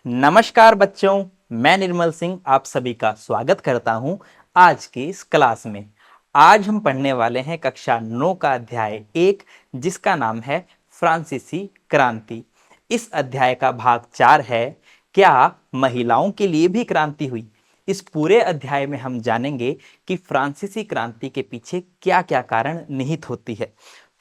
नमस्कार बच्चों, मैं निर्मल सिंह आप सभी का स्वागत करता हूं आज की इस क्लास में। आज हम पढ़ने वाले हैं कक्षा 9 का अध्याय 1, जिसका नाम है फ्रांसीसी क्रांति। इस अध्याय का भाग 4 है, क्या महिलाओं के लिए भी क्रांति हुई। इस पूरे अध्याय में हम जानेंगे कि फ्रांसीसी क्रांति के पीछे क्या क्या कारण निहित होती है,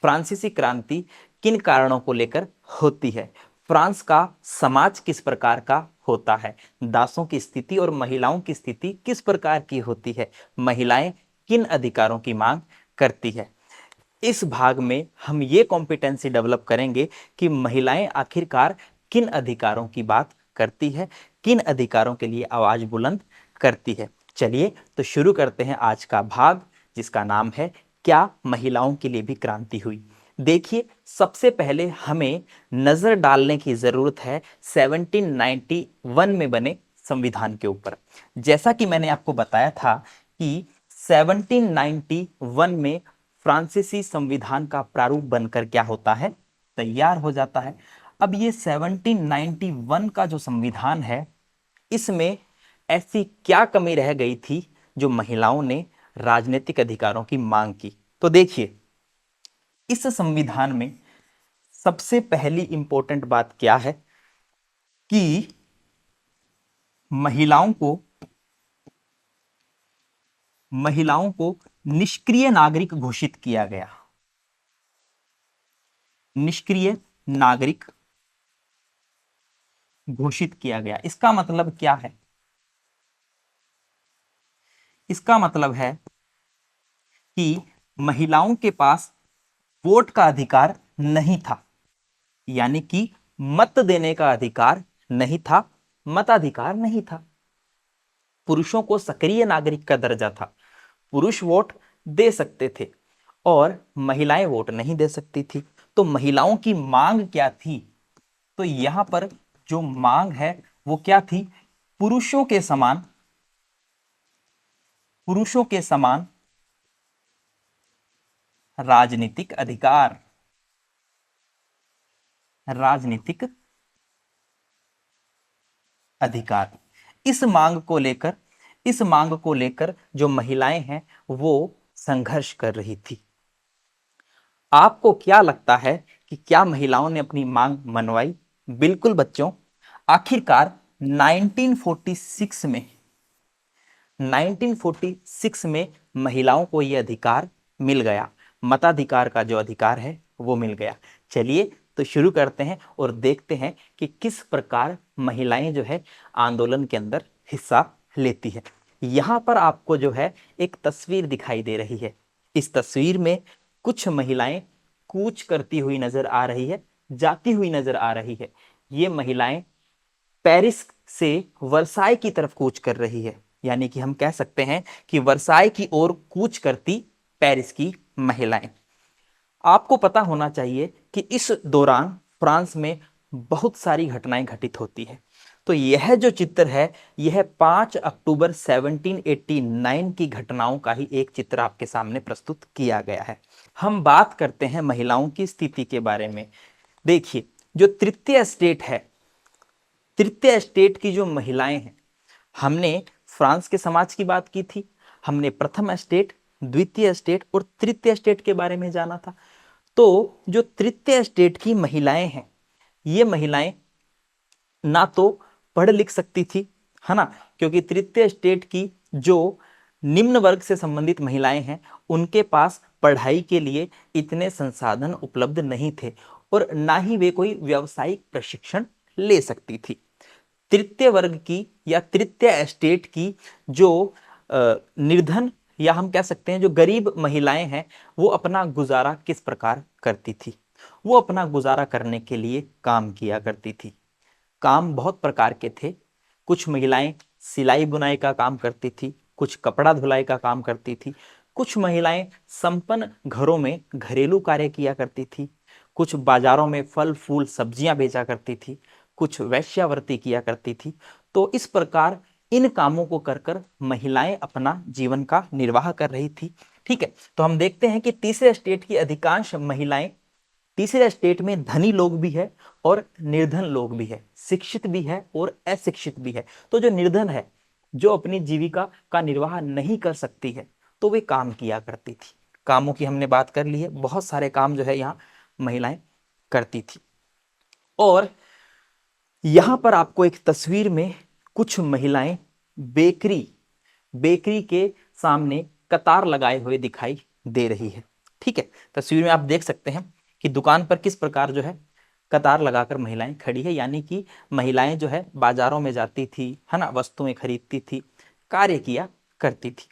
फ्रांसीसी क्रांति किन कारणों को लेकर होती है, फ्रांस का समाज किस प्रकार का होता है, दासों की स्थिति और महिलाओं की स्थिति किस प्रकार की होती है, महिलाएं किन अधिकारों की मांग करती है। इस भाग में हम ये कॉम्पिटेंसी डेवलप करेंगे कि महिलाएं आखिरकार किन अधिकारों की बात करती है, किन अधिकारों के लिए आवाज बुलंद करती है। चलिए तो शुरू करते हैं आज का भाग, जिसका नाम है क्या महिलाओं के लिए भी क्रांति हुई। देखिए, सबसे पहले हमें नजर डालने की जरूरत है 1791 में बने संविधान के ऊपर। जैसा कि मैंने आपको बताया था कि 1791 में फ्रांसीसी संविधान का प्रारूप बनकर क्या होता है, तैयार हो जाता है। अब ये 1791 का जो संविधान है, इसमें ऐसी क्या कमी रह गई थी जो महिलाओं ने राजनीतिक अधिकारों की मांग की। तो देखिए, इस संविधान में सबसे पहली इंपॉर्टेंट बात क्या है कि महिलाओं को निष्क्रिय नागरिक घोषित किया गया। निष्क्रिय नागरिक घोषित किया गया। इसका मतलब क्या है? इसका मतलब है कि महिलाओं के पास वोट का अधिकार नहीं था, यानी कि मत देने का अधिकार नहीं था, मताधिकार नहीं था। पुरुषों को सक्रिय नागरिक का दर्जा था, पुरुष वोट दे सकते थे और महिलाएं वोट नहीं दे सकती थी। तो महिलाओं की मांग क्या थी? तो यहां पर जो मांग है वो क्या थी? पुरुषों के समान, पुरुषों के समान राजनीतिक अधिकार, राजनीतिक अधिकार। इस मांग को लेकर जो महिलाएं हैं वो संघर्ष कर रही थी। आपको क्या लगता है कि क्या महिलाओं ने अपनी मांग मनवाई? बिल्कुल बच्चों, आखिरकार 1946 में महिलाओं को यह अधिकार मिल गया, मताधिकार का जो अधिकार है वो मिल गया। चलिए तो शुरू करते हैं और देखते हैं कि किस प्रकार महिलाएं जो है आंदोलन के अंदर हिस्सा लेती है। यहां पर आपको जो है एक तस्वीर दिखाई दे रही है। इस तस्वीर में कुछ महिलाएं कूच करती हुई नजर आ रही है, जाती हुई नजर आ रही है। ये महिलाएं पेरिस से वर्साई की तरफ कूच कर रही है, यानी कि हम कह सकते हैं कि वर्साई की ओर कूच करती पेरिस की महिलाएं। आपको पता होना चाहिए कि इस दौरान फ्रांस में बहुत सारी घटनाएं घटित होती है। तो यह जो चित्र है, यह 5 अक्टूबर 1789 की घटनाओं का ही एक चित्र आपके सामने प्रस्तुत किया गया है। हम बात करते हैं महिलाओं की स्थिति के बारे में। देखिए, जो तृतीय स्टेट है, तृतीय स्टेट की जो महिलाएं हैं, हमने फ्रांस के समाज की बात की थी, हमने प्रथम स्टेट, द्वितीय स्टेट और तृतीय स्टेट के बारे में जाना था। तो जो तृतीय स्टेट की महिलाएं हैं, ये महिलाएं ना तो पढ़ लिख सकती थी, है ना, क्योंकि तृतीय स्टेट की जो निम्न वर्ग से संबंधित महिलाएं हैं, उनके पास पढ़ाई के लिए इतने संसाधन उपलब्ध नहीं थे और ना ही वे कोई व्यावसायिक प्रशिक्षण ले सकती थी। तृतीय वर्ग की या तृतीय स्टेट की जो निर्धन या हम कह सकते हैं जो गरीब महिलाएं हैं, वो अपना गुजारा किस प्रकार करती थी? वो अपना गुजारा करने के लिए काम किया करती थी। काम बहुत प्रकार के थे। कुछ महिलाएं सिलाई बुनाई का काम करती थी, कुछ कपड़ा धुलाई का काम करती थी, कुछ महिलाएं संपन्न घरों में घरेलू कार्य किया करती थी, कुछ बाजारों में फल फूल सब्जियां बेचा करती थी, कुछ वेश्यावृत्ति किया करती थी। तो इस प्रकार इन कामों को कर कर महिलाएं अपना जीवन का निर्वाह कर रही थी। ठीक है, तो हम देखते हैं कि तीसरे स्टेट की अधिकांश महिलाएं, तीसरे स्टेट में धनी लोग भी है और निर्धन लोग भी है, शिक्षित भी है और अशिक्षित भी है। तो जो निर्धन है, जो अपनी जीविका का निर्वाह नहीं कर सकती है, तो वे काम किया करती थी। कामों की हमने बात कर ली है, बहुत सारे काम जो है यहाँ महिलाएं करती थी। और यहां पर आपको एक तस्वीर में कुछ महिलाएं बेकरी बेकरी के सामने कतार लगाए हुए दिखाई दे रही है। ठीक है, तस्वीर में आप देख सकते हैं कि दुकान पर किस प्रकार जो है कतार लगाकर महिलाएं खड़ी है, यानी कि महिलाएं जो है बाजारों में जाती थी, है ना, वस्तुएं खरीदती थी, कार्य किया करती थी।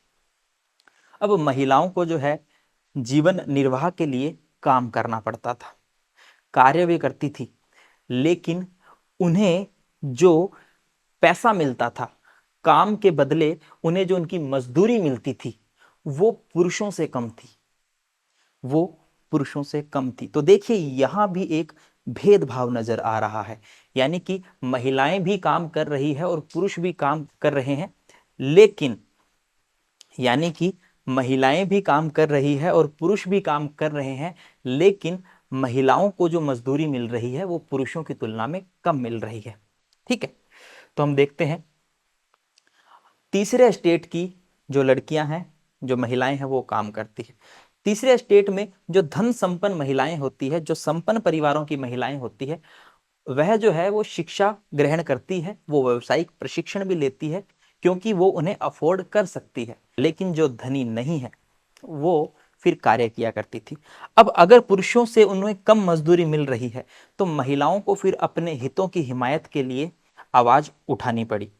अब महिलाओं को जो है जीवन निर्वाह के लिए काम करना पड़ता था, कार्य भी करती थी, लेकिन उन्हें जो पैसा मिलता था काम के बदले, उन्हें जो उनकी मजदूरी मिलती थी वो पुरुषों से कम थी, वो पुरुषों से कम थी। तो देखिए यहां भी एक भेदभाव नजर आ रहा है, यानी कि महिलाएं भी काम कर रही है और पुरुष भी काम कर रहे हैं, लेकिन यानी कि महिलाएं भी काम कर रही है और पुरुष भी काम कर रहे हैं, लेकिन महिलाओं को जो मजदूरी मिल रही है वो पुरुषों की तुलना में कम मिल रही है। ठीक है, तो हम देखते हैं तीसरे स्टेट की जो लड़कियां हैं, जो महिलाएं हैं, वो काम करती है। तीसरे स्टेट में जो धन संपन्न महिलाएं होती है, जो संपन्न परिवारों की महिलाएं होती है, वह जो है वो शिक्षा ग्रहण करती है, वो व्यावसायिक प्रशिक्षण भी लेती है, क्योंकि वो उन्हें अफोर्ड कर सकती है। लेकिन जो धनी नहीं है वो फिर कार्य किया करती थी। अब अगर पुरुषों से उन्हें कम मजदूरी मिल रही है, तो महिलाओं को फिर अपने हितों की हिमायत के लिए आवाज उठानी पड़ी।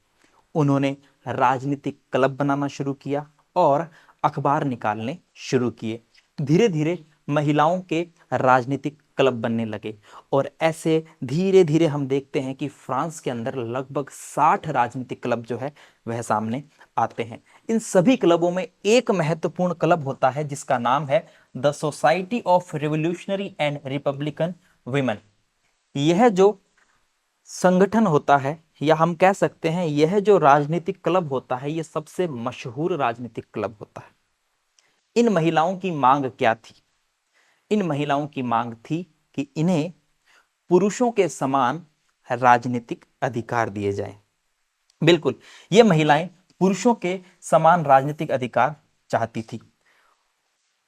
उन्होंने राजनीतिक क्लब बनाना शुरू किया और अखबार निकालने शुरू किए। धीरे धीरे महिलाओं के राजनीतिक क्लब बनने लगे और ऐसे धीरे धीरे हम देखते हैं कि फ्रांस के अंदर लगभग 60 राजनीतिक क्लब जो है वह सामने आते हैं। इन सभी क्लबों में एक महत्वपूर्ण क्लब होता है जिसका नाम है the society of revolutionary and Republican women. यह जो संगठन होता है, या हम कह सकते हैं यह जो राजनीतिक क्लब होता है, यह सबसे मशहूर राजनीतिक क्लब होता है। इन महिलाओं की मांग क्या थी? इन महिलाओं की मांग थी कि इन्हें पुरुषों के समान राजनीतिक अधिकार दिए जाएं। बिल्कुल, ये महिलाएं पुरुषों के समान राजनीतिक अधिकार चाहती थी,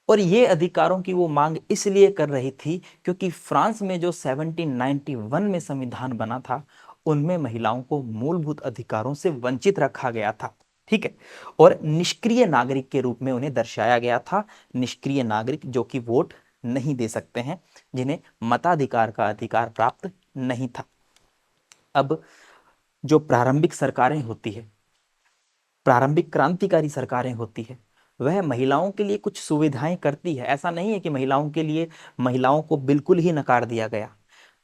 और ये अधिकारों की वो मांग इसलिए कर रही थी क्योंकि फ्रांस में जो 1791 में संविधान बना था, उनमें महिलाओं को मूलभूत अधिकारों से वंचित रखा गया था। ठीक है, और निष्क्रिय नागरिक के रूप में उन्हें दर्शाया गया था। निष्क्रिय नागरिक जो कि वोट नहीं दे सकते हैं, जिन्हें मताधिकार का अधिकार प्राप्त नहीं था। अब जो प्रारंभिक सरकारें होती है, प्रारंभिक क्रांतिकारी सरकारें होती है, वह महिलाओं के लिए कुछ सुविधाएं करती है। ऐसा नहीं है कि महिलाओं को बिल्कुल ही नकार दिया गया।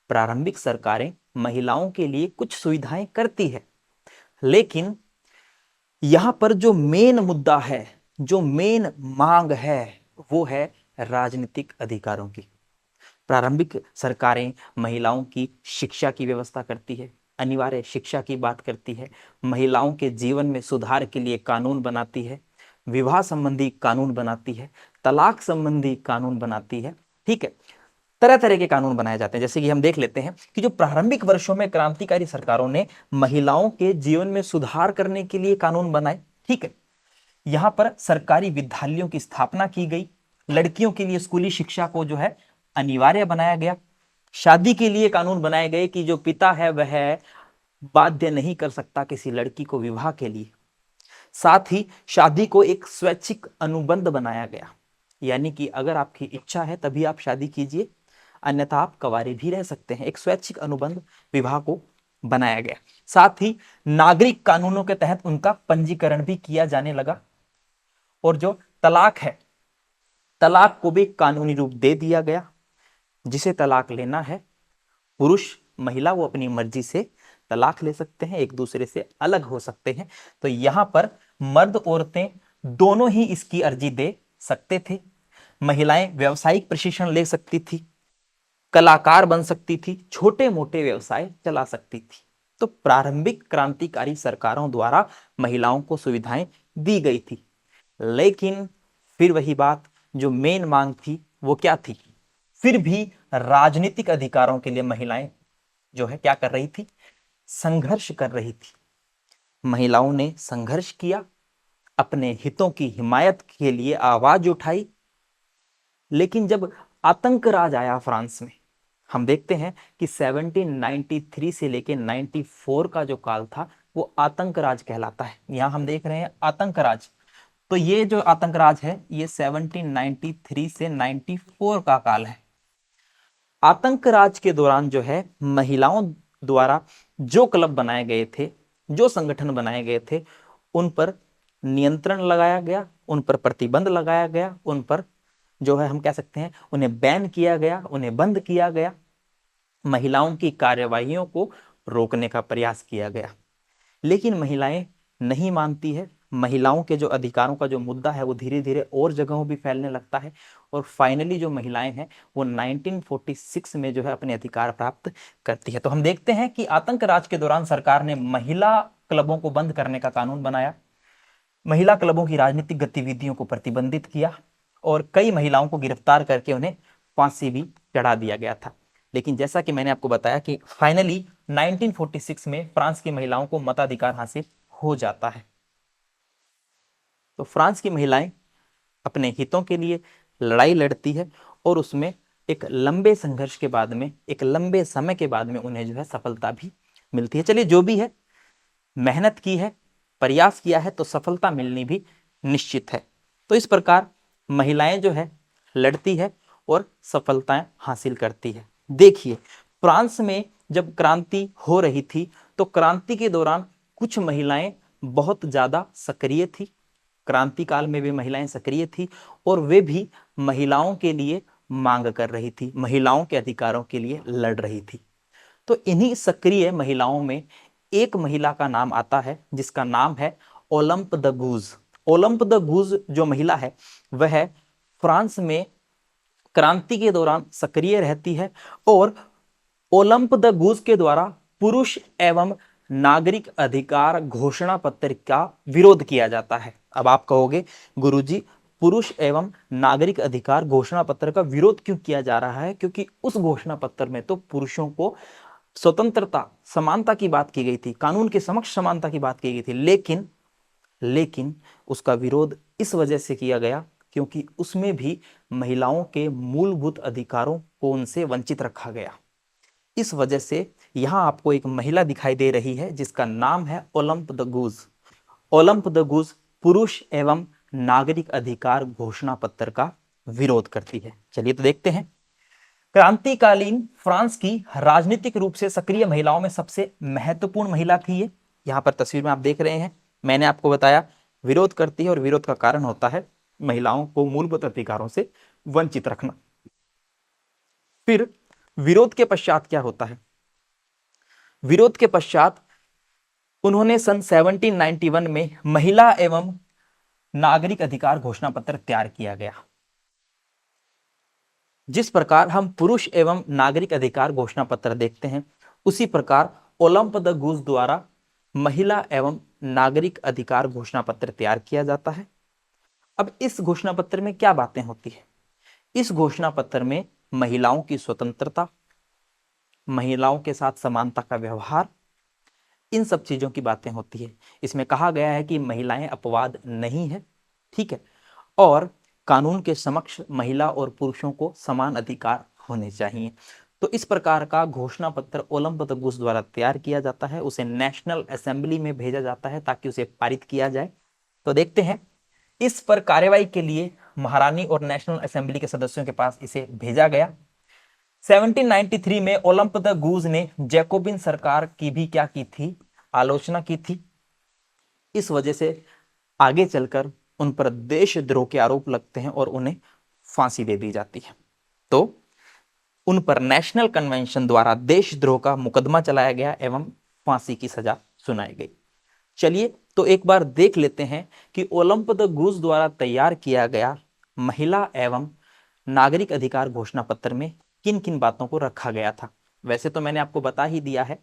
प्रारंभिक सरकारें महिलाओं के लिए कुछ सुविधाएं करती है, लेकिन यहां पर जो मेन मुद्दा है, जो मेन मांग है, वो है राजनीतिक अधिकारों की। प्रारंभिक सरकारें महिलाओं की शिक्षा की व्यवस्था करती है, अनिवार्य शिक्षा की बात करती है, महिलाओं के जीवन में सुधार के लिए कानून बनाती है, विवाह संबंधी कानून बनाती है, तलाक संबंधी कानून बनाती है। ठीक है, तरह तरह के कानून बनाए जाते हैं। जैसे कि हम देख लेते हैं कि जो प्रारंभिक वर्षों में क्रांतिकारी सरकारों ने महिलाओं के जीवन में सुधार करने के लिए कानून बनाए। ठीक है, यहां पर सरकारी विद्यालयों की स्थापना की गई, लड़कियों के लिए स्कूली शिक्षा को जो है अनिवार्य बनाया गया, शादी के लिए कानून बनाए गए कि जो पिता है वह बाध्य नहीं कर सकता किसी लड़की को विवाह के लिए। साथ ही शादी को एक स्वैच्छिक अनुबंध बनाया गया, यानी कि अगर आपकी इच्छा है तभी आप शादी कीजिए, अन्यथा आप कंवारे भी रह सकते हैं। एक स्वैच्छिक अनुबंध विवाह को बनाया गया। साथ ही नागरिक कानूनों के तहत उनका पंजीकरण भी किया जाने लगा, और जो तलाक है, तलाक को भी कानूनी रूप दे दिया गया। जिसे तलाक लेना है, पुरुष महिला वो अपनी मर्जी से तलाक ले सकते हैं, एक दूसरे से अलग हो सकते हैं। तो यहां पर मर्द औरतें दोनों ही इसकी अर्जी दे सकते थे। महिलाएं व्यावसायिक प्रशिक्षण ले सकती थी, कलाकार बन सकती थी, छोटे मोटे व्यवसाय चला सकती थी। तो प्रारंभिक क्रांतिकारी सरकारों द्वारा महिलाओं को सुविधाएं दी गई थी, लेकिन फिर वही बात, जो मेन मांग थी वो क्या थी? फिर भी राजनीतिक अधिकारों के लिए महिलाएं जो है क्या कर रही थी, संघर्ष कर रही थी। महिलाओं ने संघर्ष किया, अपने हितों की हिमायत के लिए आवाज उठाई। लेकिन जब आतंक राज आया फ्रांस में, हम देखते हैं कि 1793 से लेके 94 का जो काल था वो आतंक राज कहलाता है। यहां हम देख रहे हैं आतंक राज। तो ये जो आतंक राज है ये 1793 से 94 का काल है। आतंक राज के दौरान जो है महिलाओं द्वारा जो क्लब बनाए गए थे, जो संगठन बनाए गए थे, उन पर नियंत्रण लगाया गया, उन पर प्रतिबंध लगाया गया, उन पर जो है हम कह सकते हैं उन्हें बैन किया गया, उन्हें बंद किया गया। महिलाओं की कार्यवाहियों को रोकने का प्रयास किया गया। लेकिन महिलाएं नहीं मानती है। महिलाओं के जो अधिकारों का जो मुद्दा है वो धीरे धीरे और जगहों भी फैलने लगता है और फाइनली जो महिलाएं हैं वो 1946 में जो है अपने अधिकार प्राप्त करती है। तो हम देखते हैं कि आतंक राज के दौरान सरकार ने महिला क्लबों को बंद करने का कानून बनाया, महिला क्लबों की राजनीतिक गतिविधियों को प्रतिबंधित किया और कई महिलाओं को गिरफ्तार करके उन्हें फांसी भी चढ़ा दिया गया था। लेकिन जैसा कि मैंने आपको बताया कि फाइनली 1946 में फ्रांस की महिलाओं को मताधिकार हासिल हो जाता है। तो फ्रांस की महिलाएं अपने हितों के लिए लड़ाई लड़ती है और उसमें एक लंबे संघर्ष के बाद में, एक लंबे समय के बाद में उन्हें जो है सफलता भी मिलती है। चलिए, जो भी है, मेहनत की है, प्रयास किया है तो सफलता मिलनी भी निश्चित है। तो इस प्रकार महिलाएं जो है लड़ती है और सफलताएं हासिल करती है। देखिए, फ्रांस में जब क्रांति हो रही थी तो क्रांति के दौरान कुछ महिलाएं बहुत ज्यादा सक्रिय थी। क्रांति काल में भी महिलाएं सक्रिय थी और वे भी महिलाओं के लिए मांग कर रही थी, महिलाओं के अधिकारों के लिए लड़ रही थी। तो इन्हीं सक्रिय महिलाओं में एक महिला का नाम आता है जिसका नाम है Olympe de Gouges. Olympe de Gouges जो महिला है वह फ्रांस में क्रांति के दौरान सक्रिय रहती है और ओलंप द गूज के द्वारा पुरुष एवं नागरिक अधिकार घोषणा पत्र का विरोध किया जाता है। अब आप कहोगे गुरुजी, पुरुष एवं नागरिक अधिकार घोषणा पत्र का विरोध क्यों किया जा रहा है? क्योंकि उस घोषणा पत्र में तो पुरुषों को स्वतंत्रता, समानता की बात की गई थी, कानून के समक्ष समानता की बात की गई थी। लेकिन उसका विरोध इस वजह से किया गया क्योंकि उसमें भी महिलाओं के मूलभूत अधिकारों को उनसे वंचित रखा गया। इस वजह से यहां आपको एक महिला दिखाई दे रही है जिसका नाम है Olympe de Gouges. Olympe de Gouges पुरुष एवं नागरिक अधिकार घोषणा पत्र का विरोध करती है। चलिए तो देखते हैं। क्रांतिकालीन फ्रांस की राजनीतिक रूप से सक्रिय महिलाओं में सबसे महत्वपूर्ण महिला थी ये। यहां पर तस्वीर में आप देख रहे हैं, मैंने आपको बताया विरोध करती है और विरोध का कारण होता है महिलाओं को मूलभूत अधिकारों से वंचित रखना। फिर विरोध के पश्चात क्या होता है? विरोध के पश्चात उन्होंने सन 1791 में महिला एवं नागरिक अधिकार घोषणा पत्र तैयार किया गया। जिस प्रकार हम पुरुष एवं नागरिक अधिकार घोषणा पत्र देखते हैं उसी प्रकार ओलंप द गूज द्वारा महिला एवं नागरिक अधिकार घोषणा पत्र तैयार किया जाता है। अब इस घोषणा पत्र में क्या बातें होती है? इस घोषणा पत्र में महिलाओं की स्वतंत्रता, महिलाओं के साथ समानता का व्यवहार, इन सब चीजों की बातें होती है। इसमें कहा गया है कि महिलाएं अपवाद नहीं है, ठीक है, और कानून के समक्ष महिला और पुरुषों को समान अधिकार होने चाहिए। तो इस प्रकार का घोषणा पत्र ओलंप द गूज द्वारा तैयार किया जाता है, उसे नेशनल असेंबली में भेजा जाता है ताकि उसे पारित किया जाए। तो देखते हैं, इस पर कार्यवाही के लिए महारानी और नेशनल असेंबली के सदस्यों के पास इसे भेजा गया। 1793 में ओलंप द गूज ने जैकोबिन सरकार की भी क्या की थी? आलोचना की थी। इस वजह से आगे चलकर उन पर देशद्रोह के आरोप लगते हैं और उन्हें फांसी दे दी जाती है। तो उन पर नेशनल कन्वेंशन द्वारा देशद्रोह का मुकदमा चलाया गया एवं फांसी की सजा सुनाई गई। चलिए तो एक बार देख लेते हैं कि ओलंप द गूज द्वारा तैयार किया गया महिला एवं नागरिक अधिकार घोषणा पत्र में किन किन बातों को रखा गया था। वैसे तो मैंने आपको बता ही दिया है,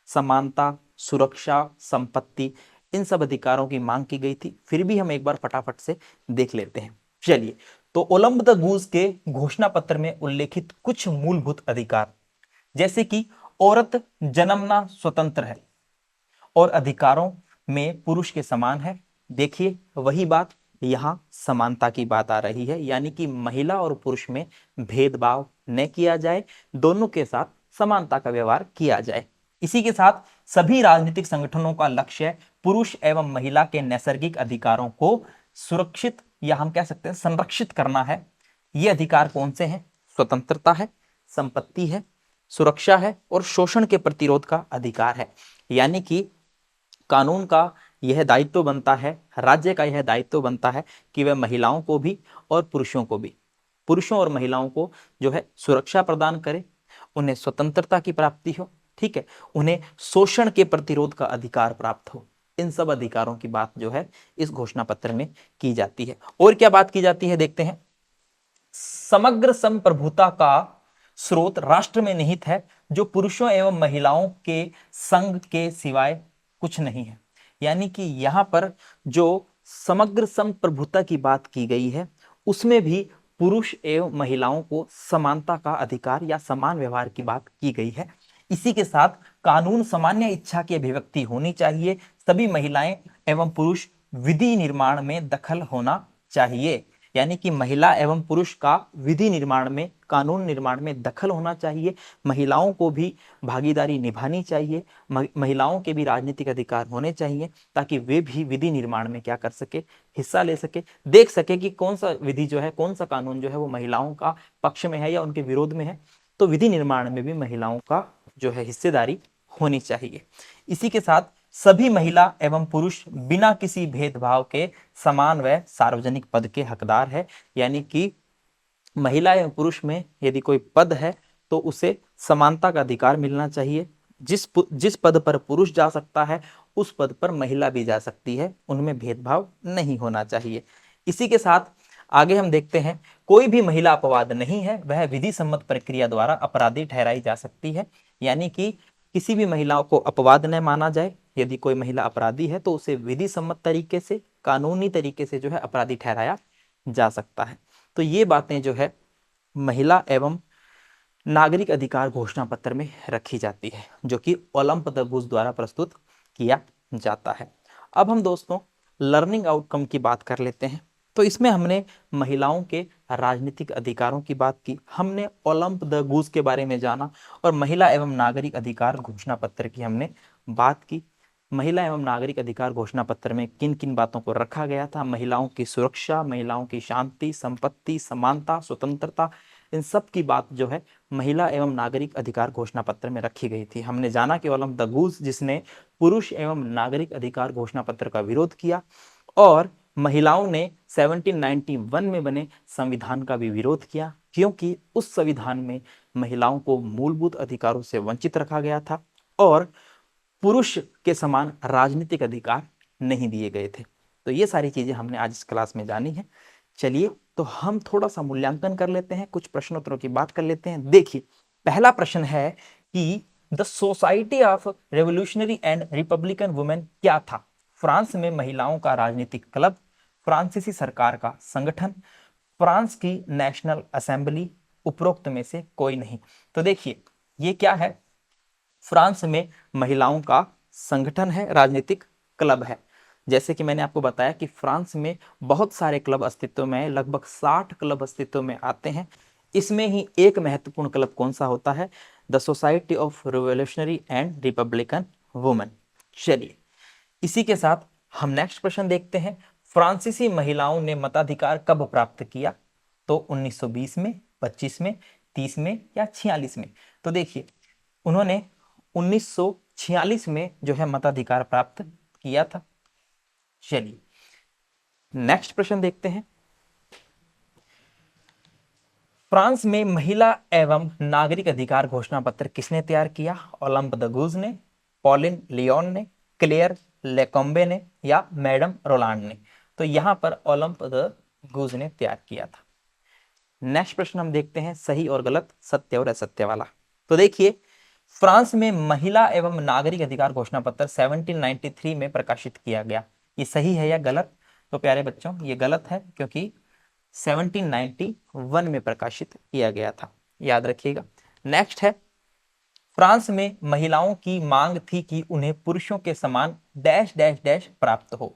समानता, सुरक्षा, संपत्ति, इन सब अधिकारों की मांग की गई थी। फिर भी हम एक बार फटाफट से देख लेते हैं। चलिए, तो ओलंप द गूज के घोषणा पत्र में उल्लेखित कुछ मूलभूत अधिकार, जैसे कि औरत जन्मना स्वतंत्र है और अधिकारों में पुरुष के समान है। देखिए वही बात यहां समानता की बात आ रही है, यानी कि महिला और पुरुष में भेदभाव न किया जाए, दोनों के साथ समानता का व्यवहार किया जाए। इसी के साथ सभी राजनीतिक संगठनों का लक्ष्य पुरुष एवं महिला के नैसर्गिक अधिकारों को सुरक्षित या हम कह सकते हैं संरक्षित करना है। ये अधिकार कौन से हैं? स्वतंत्रता है, संपत्ति है, सुरक्षा है और शोषण के प्रतिरोध का अधिकार है। यानी कि कानून का यह दायित्व बनता है, राज्य का यह दायित्व बनता है कि वह महिलाओं को भी और पुरुषों को भी, पुरुषों और महिलाओं को जो है सुरक्षा प्रदान करे, उन्हें स्वतंत्रता की प्राप्ति हो, ठीक है, उन्हें शोषण के प्रतिरोध का अधिकार प्राप्त हो। इन सब अधिकारों की बात जो है इस घोषणा पत्र में की जाती है। और क्या बात की जाती है देखते हैं। समग्र संप्रभुता का स्रोत राष्ट्र में निहित है, जो पुरुषों एवं महिलाओं के संग के सिवाय कुछ नहीं है। यानी कि यहां पर जो समग्र संप्रभुता की बात की गई है उसमें भी पुरुष एवं महिलाओं को समानता का अधिकार या समान व्यवहार की बात की गई है। इसी के साथ कानून सामान्य इच्छा की अभिव्यक्ति होनी चाहिए, सभी महिलाएं एवं पुरुष विधि निर्माण में दखल होना चाहिए। यानी कि महिला एवं पुरुष का विधि निर्माण में, कानून निर्माण में दखल होना चाहिए, महिलाओं को भी भागीदारी निभानी चाहिए, महिलाओं के भी राजनीतिक अधिकार होने चाहिए, ताकि वे भी विधि निर्माण में क्या कर सके, हिस्सा ले सके, देख सके कि कौन सा विधि जो है, कौन सा कानून जो है वो महिलाओं का पक्ष में है या उनके विरोध में है। तो विधि निर्माण में भी महिलाओं का जो है हिस्सेदारी होनी चाहिए। इसी के साथ सभी महिला एवं पुरुष बिना किसी भेदभाव के समान व सार्वजनिक पद के हकदार है। यानी कि महिला एवं पुरुष में यदि कोई पद है तो उसे समानता का अधिकार मिलना चाहिए। जिस पद पर पुरुष जा सकता है उस पद पर महिला भी जा सकती है, उनमें भेदभाव नहीं होना चाहिए। इसी के साथ आगे हम देखते हैं, कोई भी महिला अपवाद नहीं है, वह विधि सम्मत प्रक्रिया द्वारा अपराधी ठहराई जा सकती है। यानी कि किसी भी महिलाओं को अपवाद न माना जाए। यदि कोई महिला अपराधी है तो उसे विधि सम्मत तरीके से, कानूनी तरीके से जो है अपराधी ठहराया जा सकता है। तो ये बातें जो है महिला एवं नागरिक अधिकार घोषणा पत्र में रखी जाती है, जो कि ओलंप द गूज द्वारा प्रस्तुत किया जाता है। अब हम दोस्तों लर्निंग आउटकम की बात कर लेते हैं। तो इसमें हमने महिलाओं के राजनीतिक अधिकारों की बात की, हमने ओलंप द गूज के बारे में जाना और महिला एवं नागरिक अधिकार घोषणा पत्र की हमने बात की। महिला एवं नागरिक अधिकार घोषणा पत्र में किन किन बातों को रखा गया था? महिलाओं की सुरक्षा, महिलाओं की शांति, संपत्ति, समानता, स्वतंत्रता, इन सब की बात जो है महिला एवं नागरिक अधिकार घोषणा पत्र में रखी गई थी। हमने जाना कि ओलंप द गूज जिसने पुरुष एवं नागरिक अधिकार घोषणा पत्र का विरोध किया, और महिलाओं ने 1791 में बने संविधान का भी विरोध किया, क्योंकि उस संविधान में महिलाओं को मूलभूत अधिकारों से वंचित रखा गया था और पुरुष के समान राजनीतिक अधिकार नहीं दिए गए थे। तो ये सारी चीजें हमने आज इस क्लास में जानी है। चलिए तो हम थोड़ा सा मूल्यांकन कर लेते हैं, कुछ प्रश्नोत्तरों की बात कर लेते हैं। देखिए पहला प्रश्न है कि the society of revolutionary and Republican women क्या था? फ्रांस में महिलाओं का राजनीतिक क्लब, फ्रांसीसी सरकार का संगठन, फ्रांस की नेशनल असेंबली, उपरोक्त में से कोई नहीं। तो देखिए ये क्या है, फ्रांस में महिलाओं का संगठन है, राजनीतिक क्लब है। जैसे कि मैंने आपको बताया कि फ्रांस में बहुत सारे क्लब अस्तित्व में है, लगभग 60 क्लब अस्तित्व में आते हैं। इसमें ही एक महत्वपूर्ण क्लब कौन सा होता है? The society of revolutionary and Republican women. चलिए इसी के साथ हम नेक्स्ट प्रश्न देखते हैं। फ्रांसीसी महिलाओं ने मताधिकार कब प्राप्त किया? तो 1920 में, 25 में, 30 में या 46 में? तो देखिए उन्होंने 1946 में जो है मताधिकार प्राप्त किया था। चलिए नेक्स्ट प्रश्न देखते हैं। फ्रांस में महिला एवं नागरिक अधिकार घोषणा पत्र किसने तैयार किया? ओलंप द गूज ने, पॉलिन लियोन ने, क्लेयर लेकॉम्बे ने या मैडम रोलांड ने? तो यहां पर ओलंप द गूज ने तैयार किया था। नेक्स्ट प्रश्न हम देखते हैं, सही और गलत, सत्य और असत्य वाला। तो देखिए फ्रांस में महिला एवं नागरिक अधिकार घोषणा पत्र 1793 में प्रकाशित किया गया, ये सही है या गलत? तो प्यारे बच्चों ये गलत है, क्योंकि 1791 में प्रकाशित किया गया था, याद रखिएगा। नेक्स्ट है फ्रांस में महिलाओं की मांग थी कि उन्हें पुरुषों के समान डैश डैश डैश प्राप्त हो।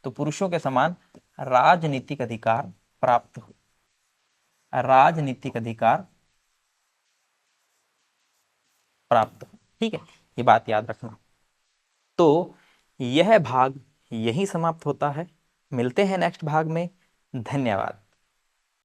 तो पुरुषों के समान राजनीतिक अधिकार प्राप्त हो, राजनीतिक अधिकार प्राप्त हो। ठीक है, ये बात याद रखना। तो यह भाग यहीं समाप्त होता है। मिलते हैं नेक्स्ट भाग में। धन्यवाद।